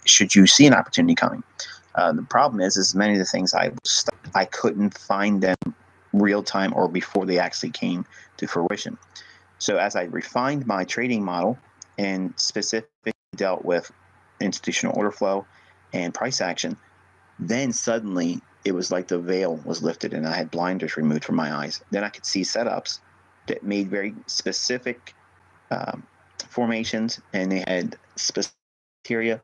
should you see an opportunity coming. The problem is many of the things I couldn't find them real time or before they actually came to fruition. So as I refined my trading model and specifically dealt with institutional order flow and price action, then suddenly it was like the veil was lifted and I had blinders removed from my eyes. Then I could see setups that made very specific formations, and they had specific criteria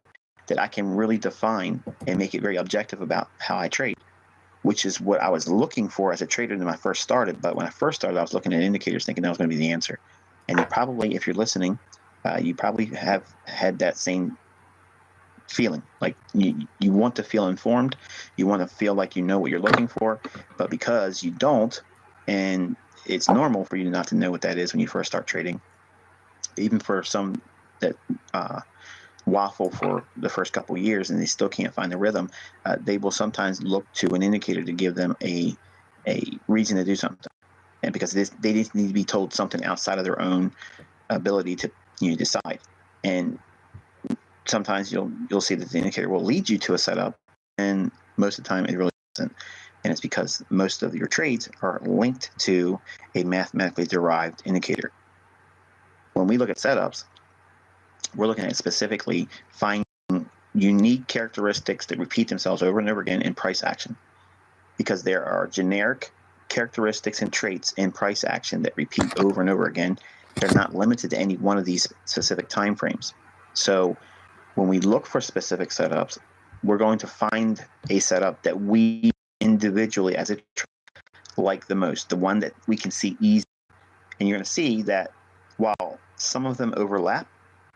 that I can really define and make it very objective about how I trade, which is what I was looking for as a trader when I first started. But when I first started, I was looking at indicators thinking that was going to be the answer. And you probably, if you're listening, you probably have had that same feeling. Like you want to feel informed, you want to feel like you know what you're looking for, but because you don't, and it's normal for you not to know what that is when you first start trading, even for some that waffle for the first couple of years and they still can't find the rhythm, they will sometimes look to an indicator to give them a reason to do something, and because they just need to be told something outside of their own ability to decide. And sometimes you'll see that the indicator will lead you to a setup, and most of the time it really doesn't. And it's because most of your trades are linked to a mathematically derived indicator. When we look at setups, we're looking at specifically finding unique characteristics that repeat themselves over and over again in price action, because there are generic characteristics and traits in price action that repeat over and over again. They're not limited to any one of these specific time frames. So when we look for specific setups, we're going to find a setup that we individually as a trader like the most, the one that we can see easily. And you're going to see that while some of them overlap,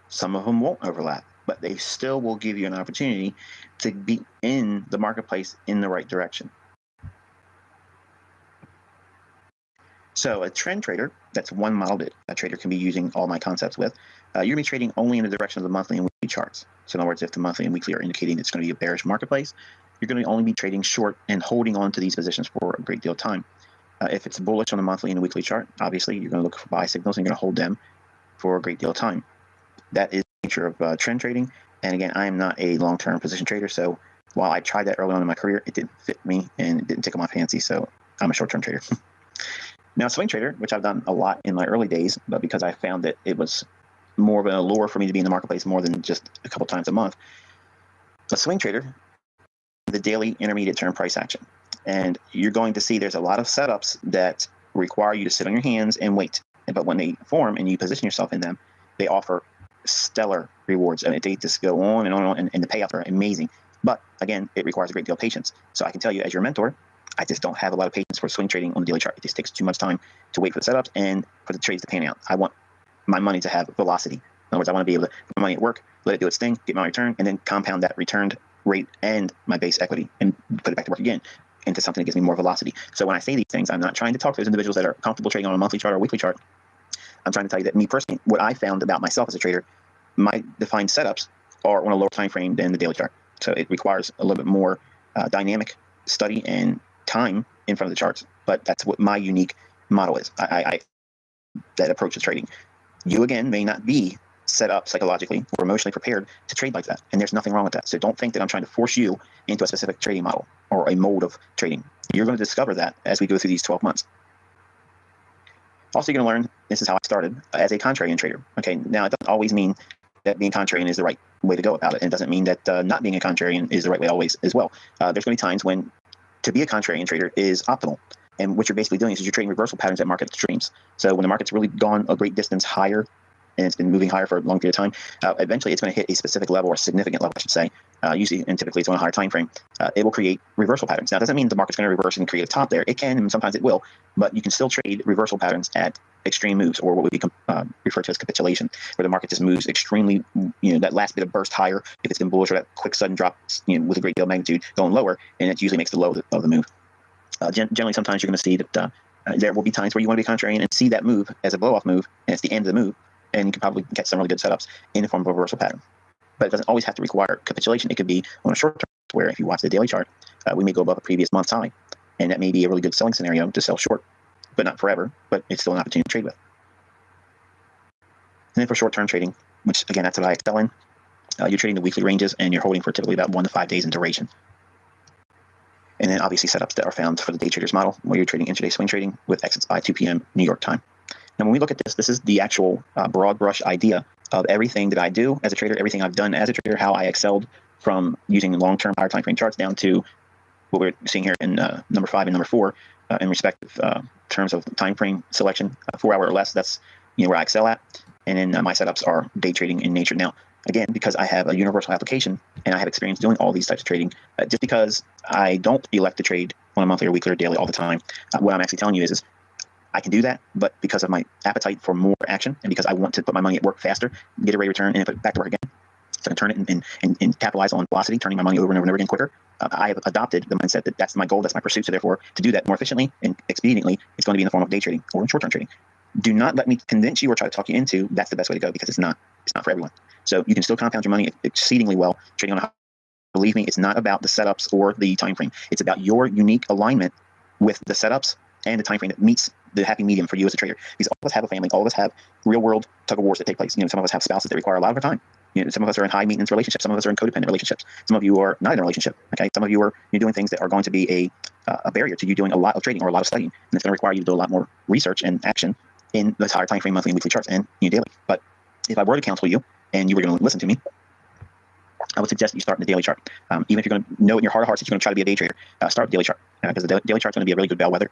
some of them won't overlap, but they still will give you an opportunity to be in the marketplace in the right direction. So a trend trader, that's one model that a trader can be using all my concepts with. You're going to be trading only in the direction of the monthly and weekly charts. So in other words, if the monthly and weekly are indicating it's going to be a bearish marketplace, you're going to only be trading short and holding on to these positions for a great deal of time. If it's bullish on the monthly and the weekly chart, obviously you're going to look for buy signals and you're going to hold them for a great deal of time. That is the nature of trend trading. And again, I am not a long-term position trader, so while I tried that early on in my career, it didn't fit me and it didn't tickle my fancy, so I'm a short-term trader. Now, swing trader, which I've done a lot in my early days, but because I found that it was more of an allure for me to be in the marketplace more than just a couple times a month. A swing trader, the daily intermediate term price action. And you're going to see there's a lot of setups that require you to sit on your hands and wait. But when they form and you position yourself in them, they offer stellar rewards. I mean, they just go on and on, and the payouts are amazing. But again, it requires a great deal of patience. So I can tell you as your mentor, I just don't have a lot of patience for swing trading on the daily chart. It just takes too much time to wait for the setups and for the trades to pan out. I want my money to have velocity. In other words, I want to be able to put my money at work, let it do its thing, get my return, and then compound that returned rate and my base equity and put it back to work again into something that gives me more velocity. So when I say these things, I'm not trying to talk to those individuals that are comfortable trading on a monthly chart or a weekly chart. I'm trying to tell you that me personally, what I found about myself as a trader, my defined setups are on a lower time frame than the daily chart. So it requires a little bit more dynamic study and time in front of the charts. But that's what my unique model is. I that approach to trading. You, again, may not be set up psychologically or emotionally prepared to trade like that. And there's nothing wrong with that. So don't think that I'm trying to force you into a specific trading model or a mode of trading. You're going to discover that as we go through these 12 months. Also, you're going to learn, this is how I started, as a contrarian trader. Okay, now it doesn't always mean that being contrarian is the right way to go about it. And it doesn't mean that not being a contrarian is the right way always as well. There's going to be times when to be a contrarian trader is optimal. And what you're basically doing is you're trading reversal patterns at market extremes. So when the market's really gone a great distance higher, and it's been moving higher for a long period of time, eventually it's going to hit a specific level or a significant level, I should say. Usually, and typically it's on a higher time frame. It will create reversal patterns. Now, it doesn't mean the market's going to reverse and create a top there. It can, and sometimes it will, but you can still trade reversal patterns at extreme moves, or what would be referred to as capitulation, where the market just moves extremely, that last bit of burst higher, if it's been bullish, or that quick sudden drop, with a great deal of magnitude going lower, and it usually makes the low of the move. Generally, sometimes you're going to see that there will be times where you want to be contrarian and see that move as a blow-off move, and it's the end of the move, and you can probably catch some really good setups in the form of a reversal pattern. But it doesn't always have to require capitulation. It could be on a short term, where if you watch the daily chart, we may go above a previous month's high, and that may be a really good selling scenario to sell short, but not forever, but it's still an opportunity to trade with. And then for short-term trading, which again, that's what I excel in, You're trading the weekly ranges, and you're holding for typically about 1 to 5 days in duration. And then obviously setups that are found for the day traders model, where you're trading intraday swing trading with exits by 2 p.m. New York time. Now, when we look at this, this is the actual broad brush idea of everything that I do as a trader, everything I've done as a trader, how I excelled from using long-term higher time frame charts down to what we're seeing here in number 5 and number 4 in respective terms of time frame selection, 4 hour or less. That's where I excel at. And then my setups are day trading in nature. Now, again, because I have a universal application and I have experience doing all these types of trading, just because I don't elect to trade on a monthly or weekly or daily all the time, what I'm actually telling you is I can do that, but because of my appetite for more action and because I want to put my money at work faster, get a rate of return, and put it back to work again, so I can turn it and capitalize on velocity, turning my money over and over and over again quicker, I have adopted the mindset that that's my goal, that's my pursuit. So therefore, to do that more efficiently and expediently, it's going to be in the form of day trading or in short-term trading. Do not let me convince you or try to talk you into that's the best way to go, because it's not. It's not for everyone. So you can still compound your money exceedingly well trading on a. Believe me, it's not about the setups or the time frame. It's about your unique alignment with the setups and the time frame that meets the happy medium for you as a trader. Because all of us have a family, all of us have real world tug of wars that take place. Some of us have spouses that require a lot of our time. Some of us are in high maintenance relationships. Some of us are in codependent relationships. Some of you are not in a relationship. Okay, some of you are doing things that are going to be a barrier to you doing a lot of trading or a lot of studying, and it's going to require you to do a lot more research and action in those higher time frame monthly and weekly charts and daily. But if I were to counsel you and you were going to listen to me, I would suggest you start in the daily chart. Even if you're going to know in your heart of hearts that you're going to try to be a day trader, start with the daily chart, because the daily chart is going to be a really good bellwether.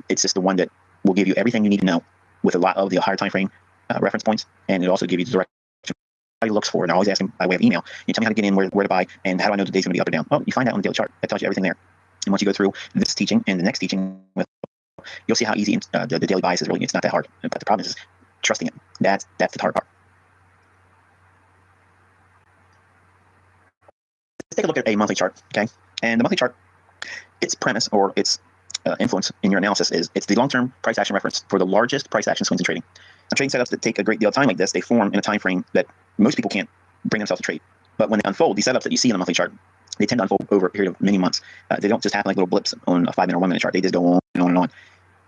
It's just the one that will give you everything you need to know with a lot of the higher time frame reference points, and it also give you the direction he looks for. And I always ask him by way of email, tell me how to get in, where to buy, and how do I know the day's going to be up or down? Well, you find out on the daily chart. That tells you everything there. And once you go through this teaching and the next teaching, you'll see how easy the daily bias is. Really, it's not that hard. But the problem is trusting it. That's the hard part. Let's take a look at a monthly chart, okay? And the monthly chart, its premise or its influence in your analysis is it's the long-term price action reference for the largest price action swings in trading. Now, trading setups that take a great deal of time like this, they form in a time frame that most people can't bring themselves to trade. But when they unfold, these setups that you see on a monthly chart, they tend to unfold over a period of many months. They don't just happen like little blips on a 5-minute or 1-minute chart. They just go on and on and on.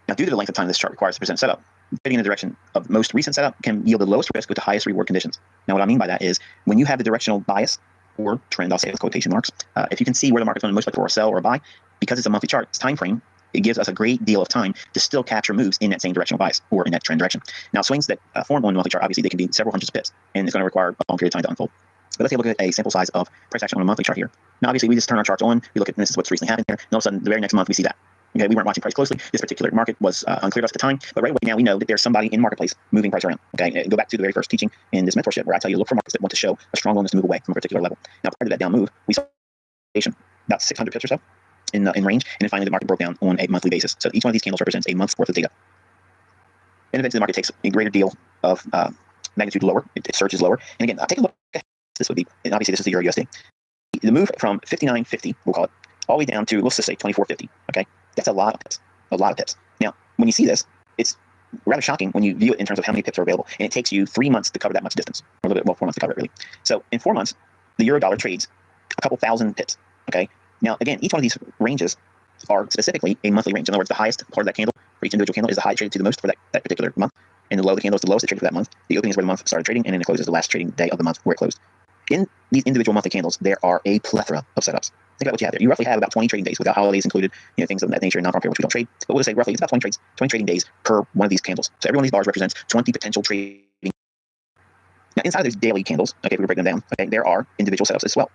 Now, due to the length of time this chart requires to present setup, trading in the direction of most recent setup can yield the lowest risk with the highest reward conditions. Now, what I mean by that is when you have the directional bias or trend, I'll say with quotation marks, if you can see where the market's going to most likely for a sell or a buy, because it's a monthly chart, it's time frame, it gives us a great deal of time to still capture moves in that same directional bias or in that trend direction. Now, swings that form on a monthly chart, obviously, they can be several hundreds of pips, and it's going to require a long period of time to unfold. But let's take a look at a sample size of price action on a monthly chart here. Now, obviously, we just turn our charts on, we look at this is what's recently happened here, and all of a sudden, the very next month, we see that. Okay, we weren't watching price closely. This particular market was unclear to us at the time, but right away now we know that there's somebody in marketplace moving price around. Okay, go back to the very first teaching in this mentorship where I tell you to look for markets that want to show a strong willingness to move away from a particular level. Now, prior to that down move, we saw about 600 pips or so in range, and then finally the market broke down on a monthly basis. So each one of these candles represents a month's worth of data. And eventually the market takes a greater deal of magnitude lower. It surges lower. And again, take a look at this would be, and obviously this is the Euro USD. The move from 59.50, we'll call it, all the way down to, let's just say 24.50. Okay, that's a lot of pips. A lot of pips. Now, when you see this, it's rather shocking when you view it in terms of how many pips are available, and it takes you 3 months to cover that much distance, or a little bit, well, 4 months to cover it really. So in 4 months, the euro dollar trades a couple thousand pips. Okay. Now, again, each one of these ranges are specifically a monthly range. In other words, the highest part of that candle for each individual candle is the high traded to the most for that particular month, and the low of the candle is the lowest it traded for that month. The opening is where the month started trading, and then it closes the last trading day of the month where it closed. In these individual monthly candles, there are a plethora of setups. Think about what you have there. You roughly have about 20 trading days without holidays included, things of that nature, non-farm paper, which we don't trade. But we'll just say roughly it's about 20 trading days per one of these candles. So every one of these bars represents 20 potential trading. Now, inside of those daily candles, okay, if we break them down, okay, there are individual setups as well.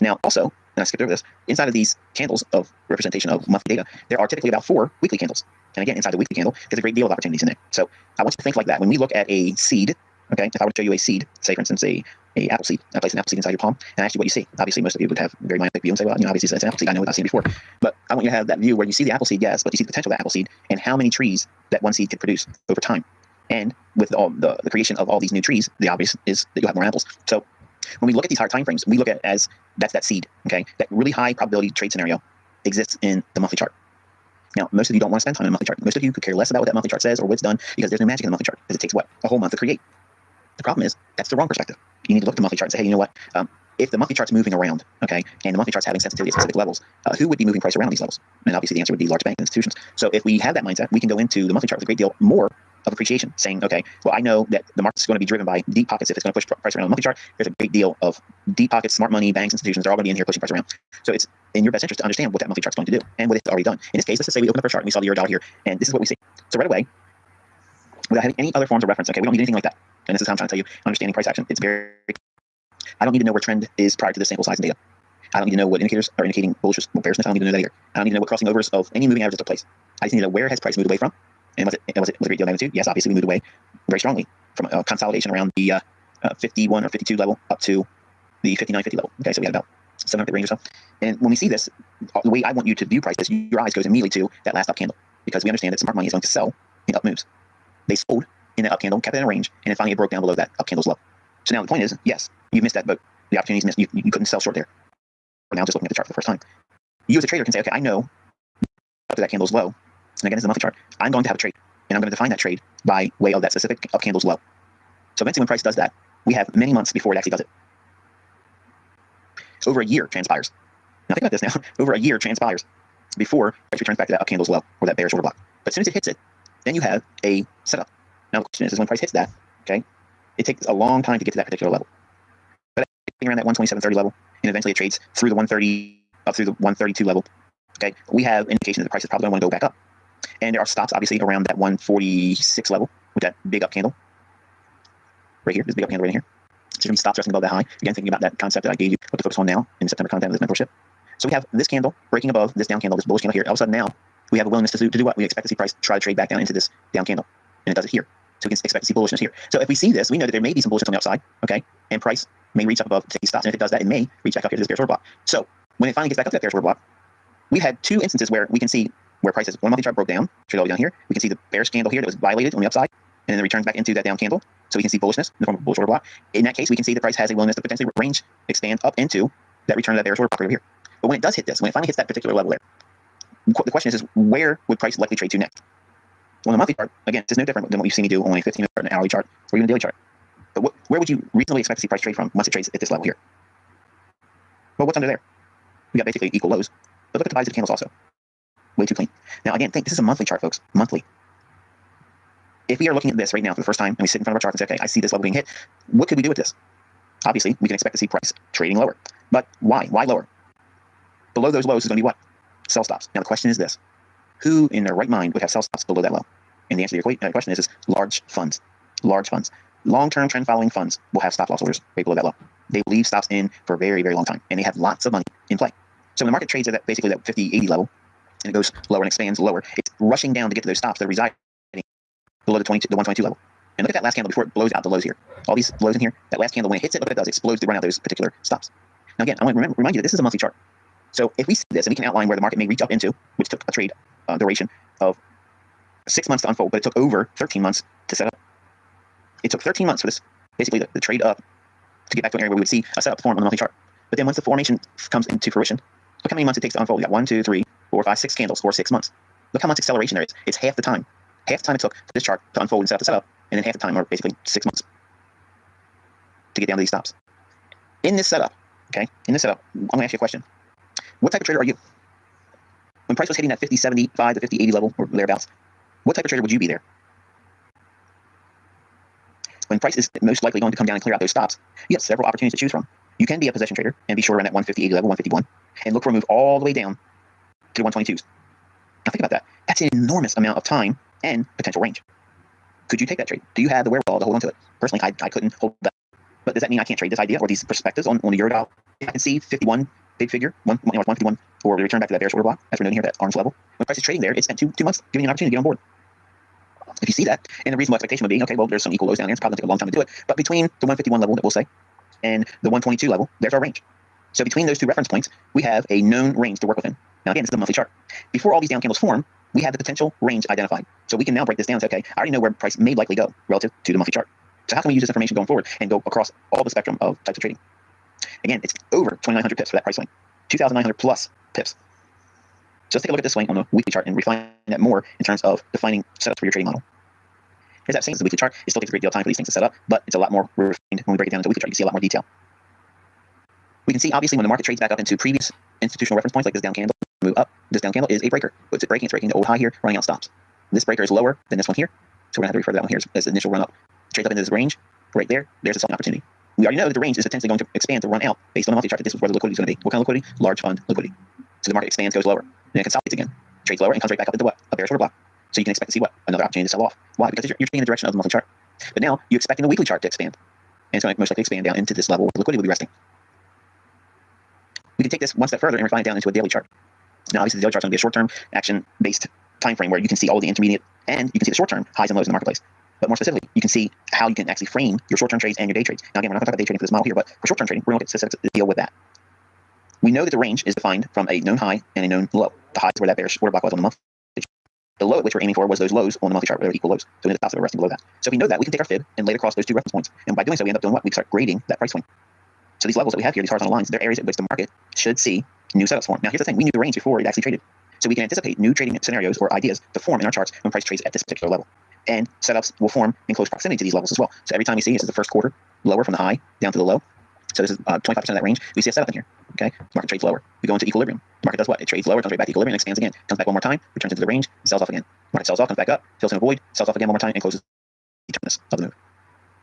Now, also, and I skipped over this, inside of these candles of representation of monthly data, there are typically about 4 weekly candles. And again, inside the weekly candle, there's a great deal of opportunities in there. So I want you to think like that. When we look at a seed, okay, if I were to show you a seed, say for instance a apple seed, I place an apple seed inside your palm, and ask you what you see. Obviously, most of you would have a very myopic view and say, well, obviously it's an apple seed. I know what I've seen before. But I want you to have that view where you see the apple seed, yes, but you see the potential of the apple seed and how many trees that one seed can produce over time. And with all the creation of all these new trees, the obvious is that you'll have more apples. So when we look at these higher time frames, we look at it as that's that seed, okay? That really high probability trade scenario exists in the monthly chart. Now, most of you don't want to spend time in a monthly chart. Most of you could care less about what that monthly chart says or what it's done because there's no magic in the monthly chart because it takes what? A whole month to create. The problem is that's the wrong perspective. You need to look at the monthly chart and say, hey, you know what? If the monthly chart's moving around, okay, and the monthly chart's having sensitivity at specific levels, who would be moving price around these levels? And obviously the answer would be large bank institutions. So if we have that mindset, we can go into the monthly chart with a great deal more of appreciation, saying, okay, well, I know that the market's going to be driven by deep pockets. If it's going to push price around on the monthly chart, there's a great deal of deep pockets, smart money, banks, institutions, they're all going to be in here pushing price around. So it's in your best interest to understand what that monthly chart's going to do and what it's already done. In this case, let's just say we open up our chart and we saw the euro dollar here, and this is what we see. So right away, without having any other forms of reference, okay, we don't need anything like that. And this is how I'm trying to tell you, understanding price action. It's very, I don't need to know where trend is prior to the sample size and data. I don't need to know what indicators are indicating bullishness or bearishness. I don't need to know that either. I don't need to know what crossing overs of any moving averages took place. I just need to know where has price moved away from. And was it a great deal of magnitude? Yes, obviously we moved away very strongly from a consolidation around the 51 or 52 level up to the 59.50 level. Okay, so we had about 700 range or so. And when we see this, the way I want you to view price is your eyes goes immediately to that last up candle, because we understand that smart money is going to sell in up moves. They sold in the up candle, kept it in a range, and then finally it broke down below that up candle's low. So now the point is, yes, you missed that boat. The opportunity's missed. You couldn't sell short there. But now just looking at the chart for the first time, you as a trader can say, okay, I know up to that candle's low. And again, this is a monthly chart. I'm going to have a trade, and I'm going to define that trade by way of that specific up candle's low. So eventually when price does that, we have many months before it actually does it. Over a year transpires. Now think about this now. Over a year transpires before price returns back to that up candle's low or that bearish order block. But as soon as it hits it, then you have a setup. Now the question is when price hits that, okay, it takes a long time to get to that particular level. But around that 127.30 level, and eventually it trades through the 130 up through the 132 level. Okay, we have indication that the price is probably going to want to go back up. And there are stops obviously around that 146 level with that big up candle right here, this big up candle right in here. So you're going to stop resting above that high. Again, thinking about that concept that I gave you, what to focus on now in the September content of this mentorship. So we have this candle breaking above this down candle, this bullish candle here. All of a sudden now we have a willingness to do what? We expect to see price try to trade back down into this down candle. And it does it here. So we can expect to see bullishness here. So if we see this, we know that there may be some bullishness on the upside, okay? And price may reach up above to these stops. And if it does that, it may reach back up here to this bearish order block. So when it finally gets back up to that bearish order block, we had two instances where we can see where prices, one monthly chart broke down, trade all the way down here. We can see the bearish candle here that was violated on the upside, and then it returns back into that down candle. So we can see bullishness in the form of a bullish order block. In that case, we can see the price has a willingness to potentially range expand up into that return of that bearish order block over here. But when it does hit this, when it finally hits that particular level there, the question is where would price likely trade to next? On the monthly chart, again, this is no different than what you see me do on a 15-minute or an hourly chart or even a daily chart. But where would you reasonably expect to see price trade from once it trades at this level here? Well, what's under there? We got basically equal lows. But look at the positive candles also. Way too clean. Now, again, think this is a monthly chart, folks. Monthly. If we are looking at this right now for the first time and we sit in front of our chart and say, okay, I see this level being hit, what could we do with this? Obviously, we can expect to see price trading lower. But why? Why lower? Below those lows is going to be what? Sell stops. Now, the question is this. Who in their right mind would have sell stops below that low? And the answer to your question is large funds. Large funds. Long-term trend following funds will have stop loss orders right below that low. They will leave stops in for a very, very long time. And they have lots of money in play. So when the market trades at that basically that 50-80 level, and it goes lower and expands lower, it's rushing down to get to those stops that are residing below the 122 level. And look at that last candle before it blows out the lows here. All these lows in here, that last candle, when it hits it, look what it does. It explodes to run out those particular stops. Now again, I want to remind you that this is a monthly chart. So if we see this, and we can outline where the market may reach up into, which took a trade duration of 6 months to unfold, but it took over 13 months to set up. It took 13 months for this, basically the trade up, to get back to an area where we would see a setup form on the monthly chart. But then once the formation comes into fruition, look how many months it takes to unfold. We got 1, 2, 3, 4, 5, 6 candles for 6 months. Look how much acceleration there is. It's half the time. Half the time it took for this chart to unfold and set up the setup, and then half the time, or basically 6 months, to get down to these stops. In this setup, okay, I'm going to ask you a question. What type of trader are you? When price was hitting that 50.75 to 50.80 level, or thereabouts, what type of trader would you be there? When price is most likely going to come down and clear out those stops, you have several opportunities to choose from. You can be a possession trader and be short around that 150.80 level, 151, and look for a move all the way down to the 122s. Now think about that. That's an enormous amount of time and potential range. Could you take that trade? Do you have the wherewithal to hold on to it? Personally, I couldn't hold that. But does that mean I can't trade this idea or these perspectives on the euro dollar? I can see 51, big figure, 151, or return back to that bearish order block, as we're noting here, that orange level. When price is trading there, it's spent two months giving you an opportunity to get on board. If you see that, and the reasonable expectation would be, okay, well, there's some equal lows down there. It's probably going to take a long time to do it. But between the 151 level that we'll say and the 122 level, there's our range. So between those two reference points, we have a known range to work within. Now, again, this is a monthly chart. Before all these down candles form, we have the potential range identified. So we can now break this down and say, okay, I already know where price may likely go relative to the monthly chart. So how can we use this information going forward and go across all the spectrum of types of trading? Again, it's over 2,900 pips for that price swing, 2,900 plus pips. So let's take a look at this swing on the weekly chart and refine that more in terms of defining setups for your trading model. Here's that same as the weekly chart. It still takes a great deal of time for these things to set up, but it's a lot more refined when we break it down into the weekly chart. You can see a lot more detail. We can see, obviously, when the market trades back up into previous institutional reference points, like this down candle, move up, this down candle is a breaker. What's it breaking? It's breaking the old high here, running out stops. This breaker is lower than this one here. So we're going to have to refer to that one here as the initial run up. Trades up into this range right there. There's a selling opportunity. We already know that the range is potentially going to expand to run out based on the monthly chart. That this is where the liquidity is going to be. What kind of liquidity? Large fund liquidity. So the market expands, goes lower, then it consolidates again, trades lower, and comes right back up into what? A bearish order block. So you can expect to see what? Another opportunity to sell off. Why? Because you're trading in the direction of the monthly chart. But now you're expecting the weekly chart to expand, and it's going to most likely expand down into this level where the liquidity will be resting. We can take this one step further and refine it down into a daily chart. Now, obviously, the daily chart is going to be a short-term, action-based time frame where you can see all the intermediate and you can see the short-term highs and lows in the marketplace. But more specifically, you can see how you can actually frame your short-term trades and your day trades. Now, again, we're not going to talk about day trading for this model here, but for short-term trading, we're going to look at to deal with that. We know that the range is defined from a known high and a known low. The high is where that bearish order block was on the monthly chart. The low at which we're aiming for was those lows on the monthly chart where they were equal lows. So we need the stops that were resting below that. So if we know that, we can take our fib and lay it across those two reference points. And by doing so, we end up doing what? We start grading that price swing. So these levels that we have here, these horizontal lines, they're areas at which the market should see new setups form. Now, here's the thing. We knew the range before it actually traded. So we can anticipate new trading scenarios or ideas to form in our charts when price trades at this particular level. And setups will form in close proximity to these levels as well. So every time we see this is the first quarter, lower from the high down to the low. So this is 25% of that range. We see a setup in here. Okay, market trades lower. We go into equilibrium. The market does what? It trades lower, comes right back to equilibrium, expands again, comes back one more time, returns into the range, sells off again. Market sells off, comes back up, fills in a void, sells off again one more time, and closes the terminus of the move.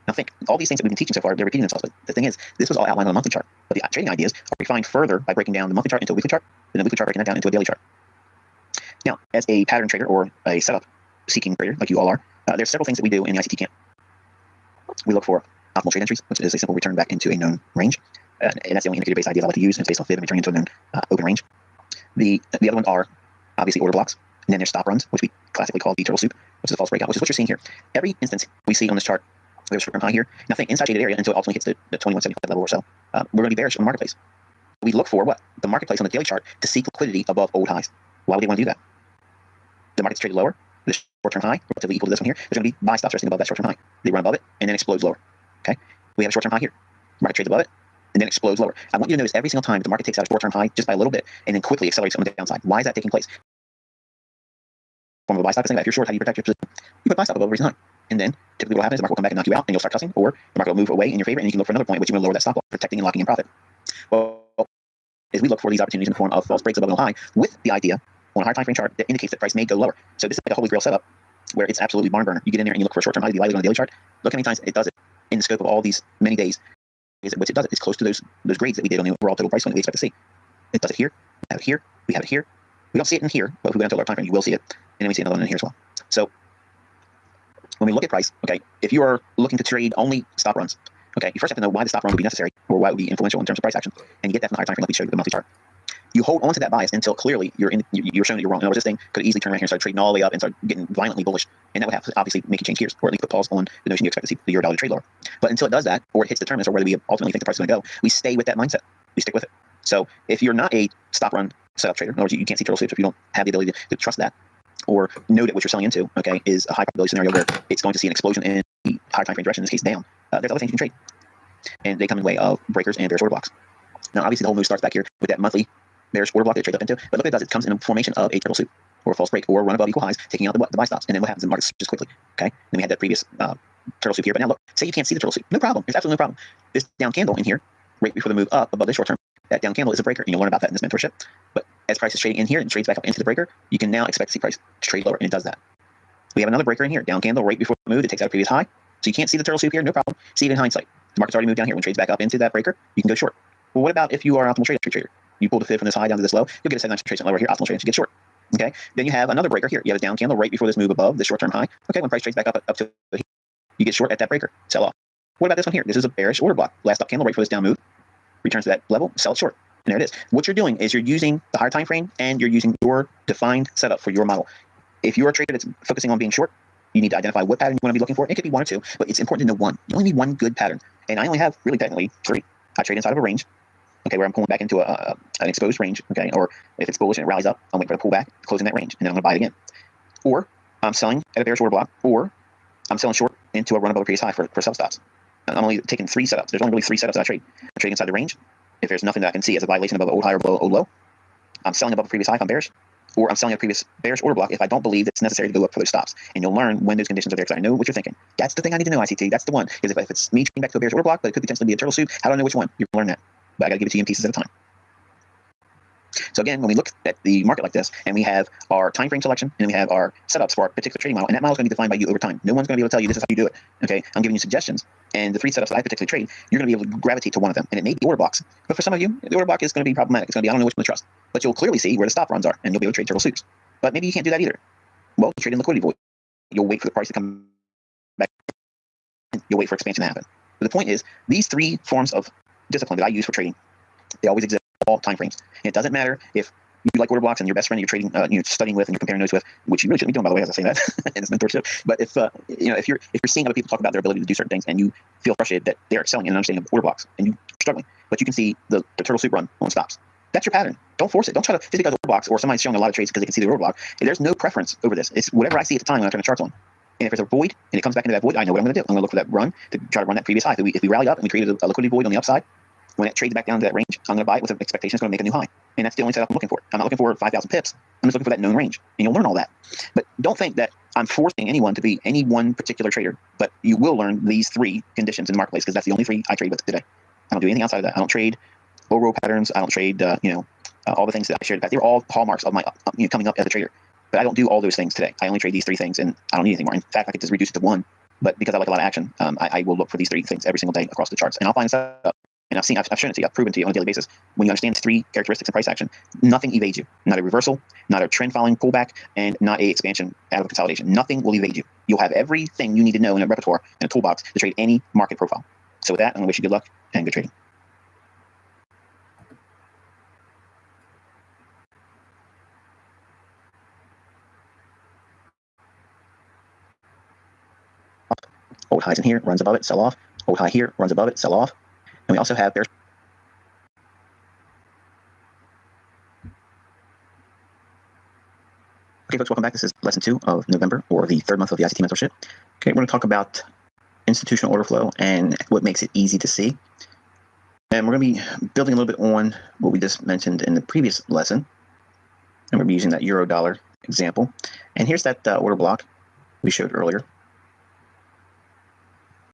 Now think, all these things that we've been teaching so far, they're repeating themselves. But the thing is, this was all outlined on the monthly chart. But the trading ideas are refined further by breaking down the monthly chart into a weekly chart, and the weekly chart breaking that down into a daily chart. Now, as a pattern trader or a setup seeking trader, like you all are, there's several things that we do in the ICT camp. We look for optimal trade entries, which is a simple return back into a known range. And that's the only indicator-based idea I like to use. And it's based on fib and returning into a known open range. The other ones are obviously order blocks. And then there's stop runs, which we classically call the turtle soup, which is a false breakout, which is what you're seeing here. Every instance we see on this chart, there's a short-term high here. Now think inside shaded area until it ultimately hits the 2175 level or so. We're going to be bearish on the marketplace. We look for what? The marketplace on the daily chart to seek liquidity above old highs. Why would they want to do that? The market's traded lower. The short-term high, relatively equal to this one here. There's going to be buy stops resting above that short-term high. They run above it and then explodes lower. Okay? We have a short-term high here. Market trades above it and then explodes lower. I want you to notice every single time the market takes out a short-term high just by a little bit and then quickly accelerates on the downside. Why is that taking place? Form of a buy stop. Think about if you're short, how do you protect your position? You put buy stop above a recent high. And then typically what will happen is the market will come back and knock you out and you'll start cussing, or the market will move away in your favor and you can look for another point at which you will lower that stop loss, protecting and locking in profit. Well, as we look for these opportunities in the form of false breaks above a high with the idea on a higher time frame chart that indicates that price may go lower. So this is like a holy grail setup where it's absolutely barn burner. You get in there and you look for a short-term high to be likely on a daily chart. Look how many times it does it in the scope of all these many days. Which it does it. It's close to those grades that we did on the overall total price swing that we expect to see. It does it here. We have it here. We have it here. We don't see it in here, but if we go into a lower time frame, you will see it. And then we see another one in here as well. So when we look at price, okay, if you are looking to trade only stop runs, okay, you first have to know why the stop run would be necessary or why it would be influential in terms of price action. And you get that from the higher time frame like we showed you with the monthly chart. You hold on to that bias until clearly you're shown that you're wrong. In other words, this thing could easily turn around here and start trading all the way up and start getting violently bullish. And that would have to obviously make you change gears or at least put pause on the notion you expect to see the euro dollar trade lower. But until it does that, or it hits the terminus, or whether we ultimately think the price is going to go, we stay with that mindset. We stick with it. So if you're not a stop run setup trader, in other words, you can't see turtle soups if you don't have the ability to trust that or know that what you're selling into, okay, is a high probability scenario where it's going to see an explosion in the higher time frame direction, in this case down. There's other things you can trade. And they come in the way of breakers and bearish order blocks. Now, obviously, the whole move starts back here with that monthly bearish order block that it trades up into. But look what it does. It comes in the formation of a turtle soup or a false break or run above equal highs, taking out the buy stops. And then what happens? The market switches quickly. Okay. Then we had that previous turtle soup here. But now look, say you can't see the turtle soup. No problem. There's absolutely no problem. This down candle in here, right before the move up above the short term, that down candle is a breaker. And you'll learn about that in this mentorship. But as price is trading in here and trades back up into the breaker, you can now expect to see price trade lower. And it does that. We have another breaker in here, down candle right before the move. It takes out a previous high. So you can't see the turtle soup here. No problem. See it in hindsight. The market's already moved down here. When it trades back up into that breaker, you can go short. Well, what about if you are an optimal trader? You pull the fib from this high down to this low, you'll get a 7 concentration lower here, optimal trade, you get short. Okay. Then you have another breaker here. You have a down candle right before this move above the short-term high. Okay. When price trades back up to here, you get short at that breaker, sell off. What about this one here? This is a bearish order block. Last up candle right before this down move, returns to that level, sell it short. And there it is. What you're doing is you're using the higher time frame and you're using your defined setup for your model. If you're a trader that's focusing on being short, you need to identify what pattern you want to be looking for. It could be one or two, but it's important to know one. You only need one good pattern. And I only have really technically 3. I trade inside of a range. Okay, where I'm pulling back into an exposed range, okay, or if it's bullish and it rallies up, I'm waiting for the pullback, closing that range, and then I'm going to buy it again. Or I'm selling at a bearish order block, or I'm selling short into a run above a previous high for sell stops. And I'm only taking 3 setups. There's only really 3 setups that I trade. I'm trading inside the range. If there's nothing that I can see as a violation above an old high or below old low, I'm selling above a previous high if I'm bearish, or I'm selling a previous bearish order block if I don't believe it's necessary to go up for those stops. And you'll learn when those conditions are there because I know what you're thinking. That's the thing I need to know, ICT. That's the one. Because if it's me trading back to a bearish order block, but it could potentially be a turtle soup, how do I know which one? You're going to learn that. But I got to give it to you in pieces at a time. So again, when we look at the market like this, and we have our time frame selection, and we have our setups for our particular trading model, and that model is going to be defined by you over time. No one's going to be able to tell you this is how you do it. Okay, I'm giving you suggestions, and the 3 setups that I particularly trade, you're going to be able to gravitate to one of them, and it may be order blocks. But for some of you, the order block is going to be problematic. It's going to be, I don't know which one to trust. But you'll clearly see where the stop runs are, and you'll be able to trade turtle soups. But maybe you can't do that either. Well, you trade in liquidity void. You'll wait for the price to come back. You'll wait for expansion to happen. But the point is, these 3 forms of discipline that I use for trading, they always exist all time frames. And it doesn't matter if you like order blocks and your best friend you're trading, you're studying with and you're comparing notes with, which you really shouldn't be doing, by the way, as I say that, and it's mentorship. But if if you're seeing other people talk about their ability to do certain things and you feel frustrated that they're excelling in an understanding of order blocks and you're struggling, but you can see the turtle soup run on stops. That's your pattern. Don't force it. Don't try to, just because order blocks or somebody's showing a lot of trades because they can see the order block. There's no preference over this. It's whatever I see at the time when I turn the charts on. And if there's a void and it comes back into that void, I know what I'm going to do. I'm going to look for that run to try to run that previous high. If we rally up and we created a liquidity void on the upside, when it trades back down to that range, I'm going to buy it with an expectation it's going to make a new high. And that's the only setup I'm looking for. I'm not looking for 5,000 pips. I'm just looking for that known range. And you'll learn all that. But don't think that I'm forcing anyone to be any one particular trader. But you will learn these 3 conditions in the marketplace, because that's the only 3 I trade with today. I don't do anything outside of that. I don't trade low roll patterns. I don't trade, all the things that I shared. They're all hallmarks of my coming up as a trader. But I don't do all those things today. I only trade these 3 things, and I don't need anything more. In fact, I could just reduce it to 1. But because I like a lot of action, I will look for these 3 things every single day across the charts. And I'll find a setup. And I've shown it to you, I've proven to you on a daily basis. When you understand the 3 characteristics of price action, nothing evades you. Not a reversal, not a trend following pullback, and not a expansion out of consolidation. Nothing will evade you. You'll have everything you need to know in a repertoire and a toolbox to trade any market profile. So with that, I'm going to wish you good luck and good trading. Old highs in here, runs above it, sell off. Old high here, runs above it, sell off. And we also have bearish. Okay, folks, welcome back. This is lesson 2 of November, or the 3rd month of the ICT mentorship. Okay, we're going to talk about institutional order flow and what makes it easy to see. And we're going to be building a little bit on what we just mentioned in the previous lesson. And we're going to be using that euro dollar example. And here's that order block we showed earlier.